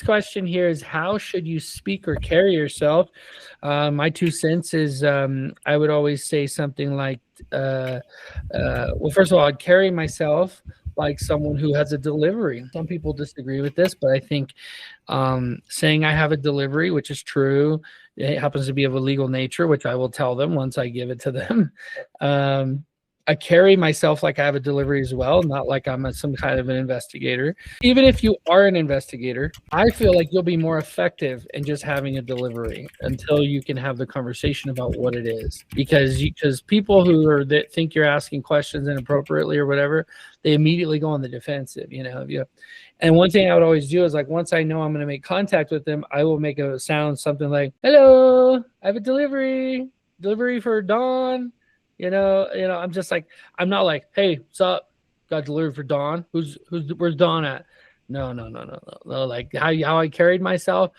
Question here is, how should you speak or carry yourself? My 2 cents is, I would always say something like, uh, well, first of all, I'd carry myself like someone who has a delivery. Some people disagree with this, but I think saying I have a delivery, which is true, it happens to be of a legal nature, which I will tell them once I give it to them. Um, I carry myself like I have a delivery as well, not like I'm some kind of an investigator. Even if you are an investigator, I feel like you'll be more effective in just having a delivery until you can have the conversation about what it is. Because people who are that think you're asking questions inappropriately or whatever, they immediately go on the defensive. And one thing I would always do is, like, once I know I'm going to make contact with them, I will make a sound something like, "Hello, I have a delivery for Dawn." I'm just like, I'm not like, "Hey, what's up? Got delivered for Dawn. Where's Dawn at?" No, no, no, no, no, no. Like how I carried myself.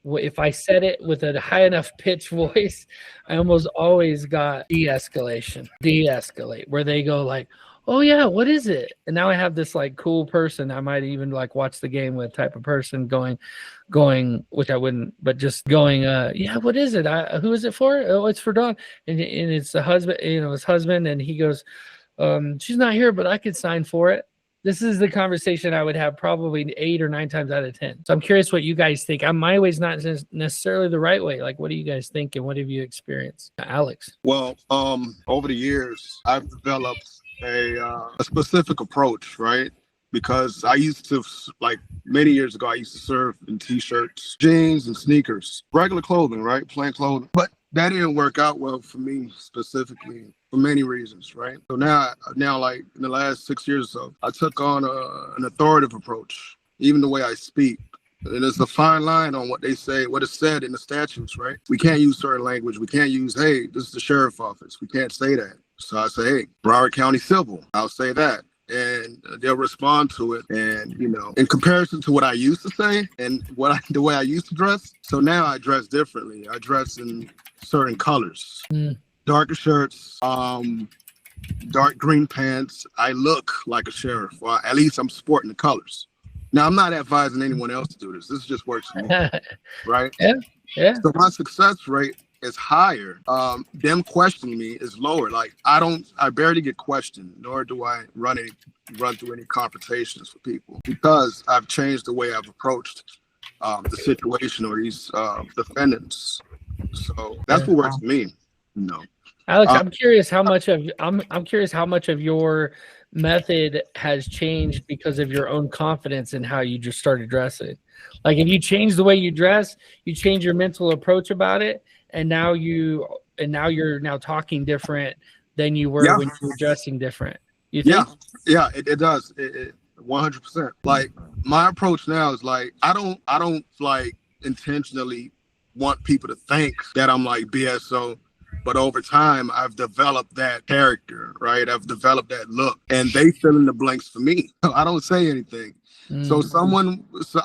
If I said it with a high enough pitch voice, I almost always got de-escalate, where they go like, "Oh yeah, what is it?" And now I have this like cool person I might even like watch the game with type of person going, which I wouldn't, but just going, yeah, what is it? Who is it for? Oh, it's for Dawn. And it's the husband, his husband. And he goes, she's not here, but I could sign for it. This is the conversation I would have probably 8 or 9 times out of 10. So I'm curious what you guys think. My way is not necessarily the right way. Like, what do you guys think? And what have you experienced? Alex? Well, over the years, I've developed a specific approach, right? Because I used to, like many years ago, I used to serve in t-shirts, jeans, and sneakers, regular clothing, right? Plain clothing. But that didn't work out well for me specifically for many reasons, right? So now, like in the last 6 years or so, I took on an authoritative approach, even the way I speak. And there's a fine line on what they say, what is said in the statutes, right? We can't use certain language. We can't use, "Hey, this is the sheriff's office." We can't say that. So I say, "Hey, Broward County Civil." I'll say that. And they'll respond to it. And, in comparison to what I used to say and the way I used to dress. So now I dress differently. I dress in certain colors, darker shirts, dark green pants. I look like a sheriff, or at least I'm sporting the colors. Now, I'm not advising anyone else to do this. This just works for me, right? Yeah. So my success rate is higher. Them questioning me is lower. Like I barely get questioned, nor do I run through any confrontations with people, because I've changed the way I've approached the situation or these defendants. So that's what works for me. Alex, I'm curious how much of your method has changed because of your own confidence in how you just started dressing. Like, if you change the way you dress, you change your mental approach about it, and now you're talking different than you were when you were dressing different. You think? Yeah, it does. It 100%. Like, my approach now is like, I don't like intentionally want people to think that I'm like BSO. But over time, I've developed that character, right? I've developed that look, and they fill in the blanks for me. I don't say anything. So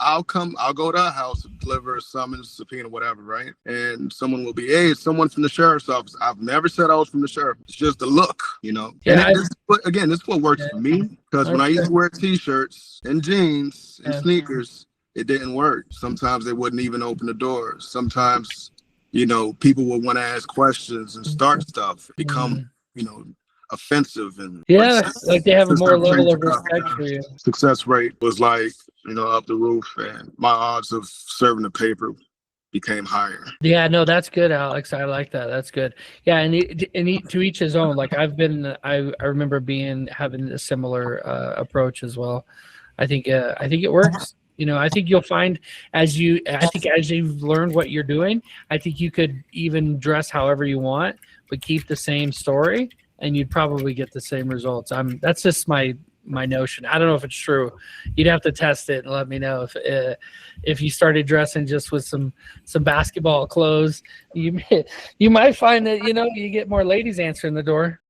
I'll go to a house, deliver a summons, subpoena, whatever, right? And someone will be, "Hey, it's someone from the sheriff's office." I've never said I was from the sheriff. It's just the look, Yeah, And this is what works for me. Because when I used to wear t-shirts and jeans and sneakers, it didn't work. Sometimes they wouldn't even open the doors. Sometimes, people would want to ask questions and start stuff, become, offensive, and like they have a more level of respect for you. Success rate was like, up the roof, and my odds of serving the paper became higher. Yeah, no, that's good, Alex. I like that. That's good. Yeah, and to each his own. Like, I remember having a similar approach as well. I think it works. I think you'll find as you've learned what you're doing, I think you could even dress however you want, but keep the same story, and you'd probably get the same results. That's just my notion. I don't know if it's true. You'd have to test it and let me know if you started dressing just with some basketball clothes. You might find that you get more ladies answering the door.